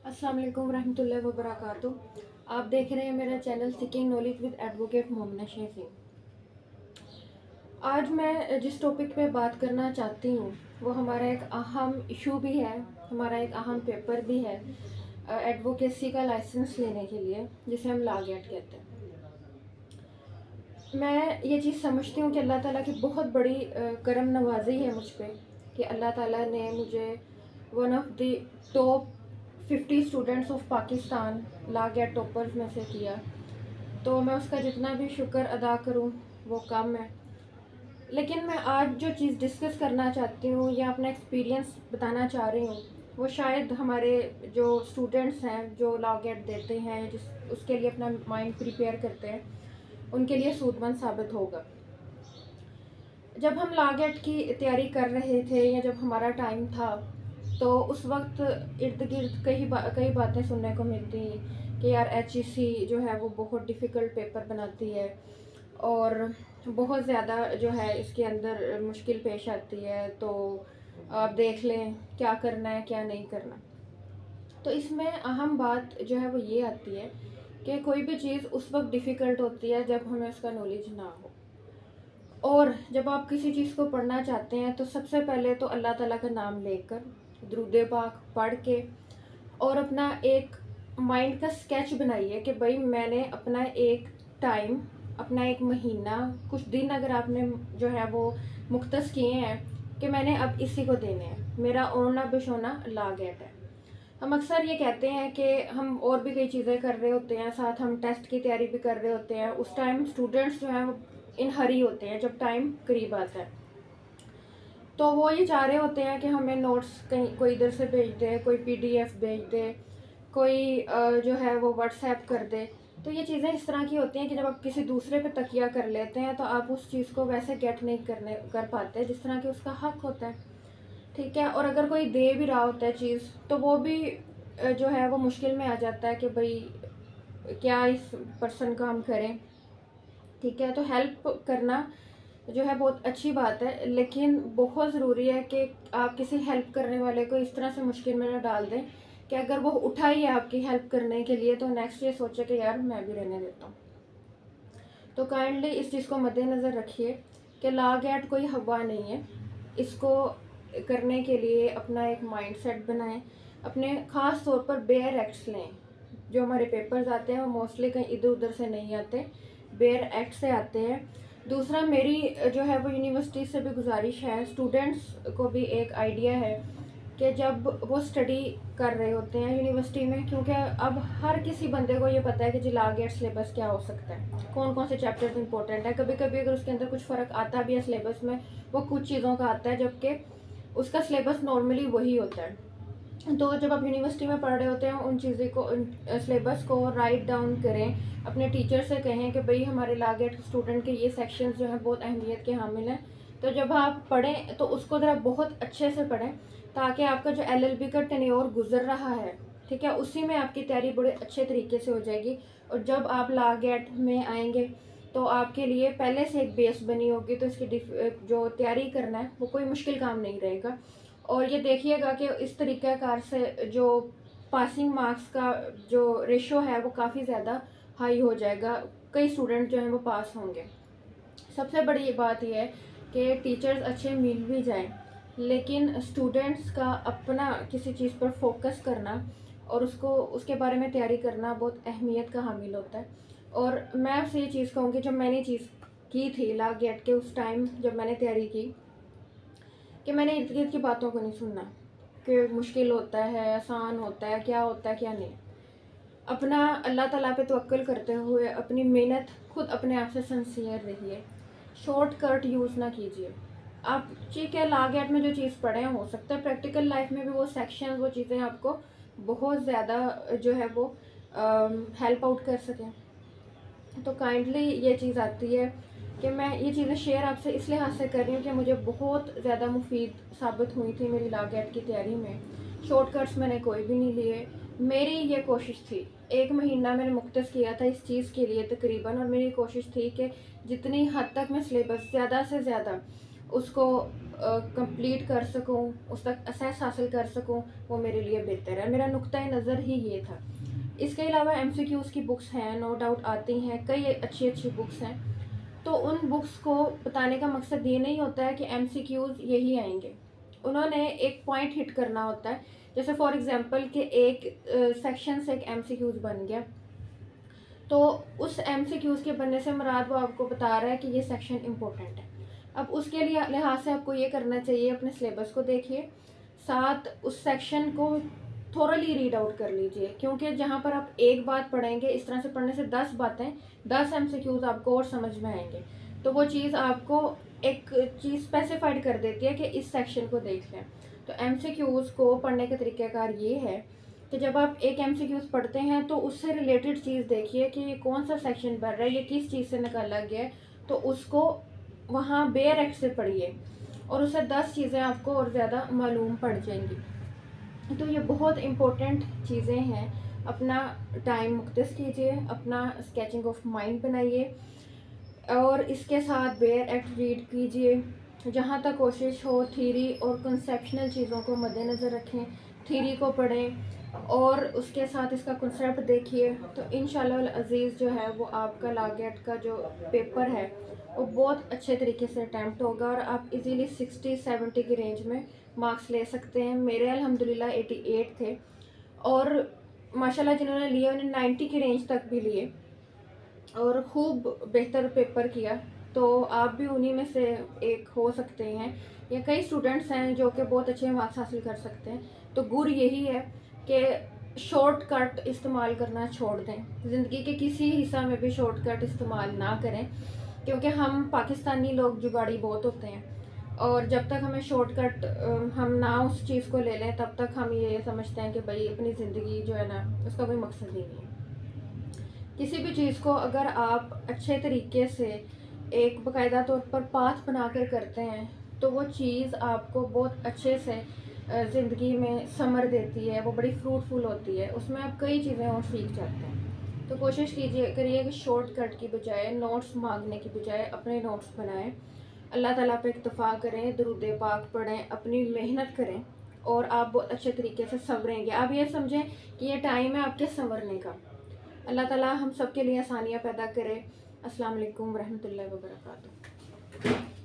अस्सलाम वालेकुम रहमतुल्लाहि व बरकातुहू। आप देख रहे हैं मेरा channel seeking knowledge with advocate Momina Shefi. आज मैं जिस टॉपिक पे बात करना चाहती हूँ वो हमारा एक अहम इशू भी है, हमारा एक अहम पेपर भी है एडवोकेसी का लाइसेंस लेने के लिए, जिसे हम लॉ गेट कहते हैं। मैं ये चीज़ समझती हूँ कि अल्लाह ताला की बहुत बड़ी करम नवाजी है मुझ पर कि अल्लाह ताला ने मुझे one of the top 50 students of Pakistan law gate toppers में से किया। तो मैं उसका जितना भी शुक्र अदा करूँ वो कम है। लेकिन मैं आज जो चीज़ डिस्कस करना चाहती हूँ या अपना एक्सपीरियंस बताना चाह रही हूँ वो शायद हमारे जो स्टूडेंट्स हैं जो लॉ गेट देते हैं, जिस उसके लिए अपना माइंड प्रिपेयर करते हैं, उनके लिए सूदमंद साबित होगा। जब हम लॉ गेट की तैयारी कर रहे थे या जब हमारा टाइम था तो उस वक्त इर्द गिर्द कई बातें सुनने को मिलती कि यार HEC जो है वो बहुत डिफ़िकल्ट पेपर बनाती है और बहुत ज़्यादा जो है इसके अंदर मुश्किल पेश आती है, तो आप देख लें क्या करना है क्या नहीं करना। तो इसमें अहम बात जो है वो ये आती है कि कोई भी चीज़ उस वक्त डिफ़िकल्ट होती है जब हमें उसका नॉलेज ना हो। और जब आप किसी चीज़ को पढ़ना चाहते हैं तो सबसे पहले तो अल्लाह ताला का नाम लेकर दुरूद पाक पढ़ के और अपना एक माइंड का स्केच बनाइए कि भाई मैंने अपना एक टाइम, अपना एक महीना, कुछ दिन अगर आपने जो है वो मुख्तस किए हैं कि मैंने अब इसी को देने हैं, मेरा ओना बिशोना लॉ गेट है। हम अक्सर ये कहते हैं कि हम और भी कई चीज़ें कर रहे होते हैं, साथ हम टेस्ट की तैयारी भी कर रहे होते हैं। उस टाइम स्टूडेंट्स जो हैं वो इन हरी होते हैं जब टाइम करीब आता है, तो वो ये चाह रहे होते हैं कि हमें नोट्स कहीं कोई इधर से भेज दे, कोई PDF भेज दे, कोई जो है वो व्हाट्सएप कर दे। तो ये चीज़ें इस तरह की होती हैं कि जब आप किसी दूसरे पे तकिया कर लेते हैं तो आप उस चीज़ को वैसे गेट नहीं कर पाते जिस तरह की उसका हक होता है, ठीक है। और अगर कोई दे भी रहा होता है चीज़ तो वो भी जो है वो मुश्किल में आ जाता है कि भाई क्या इस पर्सन का हम करें, ठीक है। तो हेल्प करना जो है बहुत अच्छी बात है, लेकिन बहुत ज़रूरी है कि आप किसी हेल्प करने वाले को इस तरह से मुश्किल में ना डाल दें कि अगर वो उठा ही है आपकी हेल्प करने के लिए तो नेक्स्ट ये सोचे कि यार मैं भी रहने देता हूँ। तो काइंडली इस चीज़ को मद्देनज़र रखिए कि लॉ गेट कोई हवा नहीं है। इसको करने के लिए अपना एक माइंड सेट बनाएं, अपने ख़ास तौर पर बेयर एक्ट्स लें। जो हमारे पेपर्स आते हैं वो मोस्टली कहीं इधर उधर से नहीं आते, बेयर एक्ट से आते हैं। दूसरा, मेरी जो है वो यूनिवर्सिटी से भी गुजारिश है, स्टूडेंट्स को भी एक आइडिया है कि जब वो स्टडी कर रहे होते हैं यूनिवर्सिटी में, क्योंकि अब हर किसी बंदे को ये पता है कि जी लॉ गेट सिलेबस क्या हो सकता है, कौन कौन से चैप्टर्स इंपॉर्टेंट है। कभी कभी अगर उसके अंदर कुछ फ़र्क आता भी है सिलेबस में, वो कुछ चीज़ों का आता है जबकि उसका सिलेबस नॉर्मली वही होता है। तो जब आप यूनिवर्सिटी में पढ़ रहे होते हैं उन चीज़ें को, सिलेबस को राइट डाउन करें, अपने टीचर से कहें कि भाई हमारे लॉ गेट स्टूडेंट के ये सेक्शंस जो हैं बहुत अहमियत के हामिल हैं। तो जब आप पढ़ें तो उसको ज़रा बहुत अच्छे से पढ़ें ताकि आपका जो LLB का टेन्योर गुजर रहा है, ठीक है, उसी में आपकी तैयारी बड़े अच्छे तरीके से हो जाएगी। और जब आप लॉ गेट में आएंगे तो आपके लिए पहले से एक बेस बनी होगी, तो इसकी जो तैयारी करना है वो कोई मुश्किल काम नहीं रहेगा। और ये देखिएगा कि इस तरीक़ाकार से जो पासिंग मार्क्स का जो रेशो है वो काफ़ी ज़्यादा हाई हो जाएगा, कई स्टूडेंट जो हैं वो पास होंगे। सबसे बड़ी बात यह है कि टीचर्स अच्छे मिल भी जाएं, लेकिन स्टूडेंट्स का अपना किसी चीज़ पर फोकस करना और उसको उसके बारे में तैयारी करना बहुत अहमियत का हामिल होता है। और मैं आपसे ये चीज़ कहूँगी, जब मैंने चीज़ की थी लॉ गेट के उस टाइम जब मैंने तैयारी की, कि मैंने इर्द गिर्द की बातों को नहीं सुनना कि मुश्किल होता है, आसान होता है, क्या होता है क्या नहीं। अपना अल्लाह ताला पे तवक्कुल करते हुए अपनी मेहनत खुद अपने आप से सिंसियर रहिए, शॉर्टकट यूज़ ना कीजिए। आप ठीक है लॉ गेट में जो चीज़ पढ़े हैं, हो सकता है प्रैक्टिकल लाइफ में भी वो सेक्शन, वो चीज़ें आपको बहुत ज़्यादा जो है वो हेल्प आउट कर सकें। तो काइंडली ये चीज़ आती है कि मैं ये चीज़ें शेयर आपसे इसलिए हाथ से कर रही हूँ कि मुझे बहुत ज़्यादा मुफीद साबित हुई थी मेरी लॉ गेट की तैयारी में। शॉर्टकट्स मैंने कोई भी नहीं लिए। मेरी ये कोशिश थी, 1 महीना मैंने मुख्तस किया था इस चीज़ के लिए तकरीबन, और मेरी कोशिश थी कि जितनी हद तक मैं सिलेबस ज़्यादा से ज़्यादा उसको कंप्लीट कर सकूं, उस तक असेस हासिल कर सकूं, वो मेरे लिए बेहतर है। मेरा नुक्ता नज़र ही ये था। इसके अलावा MCQs की बुक्स हैं, नो डाउट आती हैं, कई अच्छी अच्छी बुक्स हैं। तो उन बुक्स को बताने का मकसद ये नहीं होता है कि MCQs यही आएंगे। उन्होंने एक पॉइंट हिट करना होता है। जैसे फॉर एग्जांपल कि एक सेक्शन से एक MCQs बन गया, तो उस MCQs के बनने से मुराद वो आपको बता रहा है कि ये सेक्शन इम्पोर्टेंट है। अब उसके लिए लिहाज से आपको ये करना चाहिए, अपने सिलेबस को देखिए, साथ उस सेक्शन को थोरली रीड आउट कर लीजिए, क्योंकि जहाँ पर आप एक बात पढ़ेंगे, इस तरह से पढ़ने से 10 बातें, 10 MCQs आपको और समझ में आएंगे। तो वो चीज़ आपको एक चीज़ स्पेसिफाइड कर देती है कि इस सेक्शन को देख लें। तो MCQs को पढ़ने का तरीक़ाकार ये है कि जब आप एक MCQs पढ़ते हैं तो उससे रिलेटेड चीज़ देखिए कि ये कौन सा सेक्शन बन रहा है, ये किस चीज़ से निकाला गया है, तो उसको वहाँ बेयर एक्ट से पढ़िए और उससे 10 चीज़ें आपको और ज़्यादा मालूम पड़ जाएंगी। तो ये बहुत इम्पोर्टेंट चीज़ें हैं। अपना टाइम मुख्तस कीजिए, अपना स्केचिंग ऑफ माइंड बनाइए और इसके साथ बेयर एक्ट रीड कीजिए। जहाँ तक कोशिश हो थीरी और कंसेप्शनल चीज़ों को मद्देनज़र रखें, थीरी को पढ़ें और उसके साथ इसका कंसेप्ट देखिए। तो इंशाअल्लाह अज़ीज़ जो है वो आपका लागेट का जो पेपर है वो बहुत अच्छे तरीके से अटैम्प्ट होगा और आप इजीली 60-70 की रेंज में मार्क्स ले सकते हैं। मेरे अल्हम्दुलिल्लाह 88 थे और माशाल्लाह जिन्होंने लिए उन्होंने 90 की रेंज तक भी लिए और खूब बेहतर पेपर किया। तो आप भी उन्हीं में से एक हो सकते हैं, या कई स्टूडेंट्स हैं जो कि बहुत अच्छे मार्क्स हासिल कर सकते हैं। तो गुर यही है कि शॉर्टकट इस्तेमाल करना छोड़ दें, ज़िंदगी के किसी हिस्सा में भी शॉर्टकट इस्तेमाल ना करें, क्योंकि हम पाकिस्तानी लोग जुगाड़ी बहुत होते हैं और जब तक हमें शॉर्टकट हम ना उस चीज़ को ले लें तब तक हम ये समझते हैं कि भाई अपनी ज़िंदगी जो है ना उसका कोई मकसद ही नहीं है। किसी भी चीज़ को अगर आप अच्छे तरीके से एक बाकायदा तौर पर पाथ बनाकर करते हैं तो वो चीज़ आपको बहुत अच्छे से ज़िंदगी में समर देती है, वो बड़ी फ्रूटफुल होती है, उसमें आप कई चीज़ें और सीख जाते हैं। तो कोशिश करिए कि शॉर्टकट की बजाय, नोट्स मांगने की बजाय अपने नोट्स बनाएं, अल्लाह ताला पे इत्तफा करें, दुरूद पाक पढ़ें, अपनी मेहनत करें और आप बहुत अच्छे तरीके से संवरेंगे। आप ये समझें कि ये टाइम है आपके संवरने का। अल्लाह ताला हम सब के लिए आसानियाँ पैदा करे। अस्सलाम वालेकुम रहमतुल्लाहि व बरकातुहू।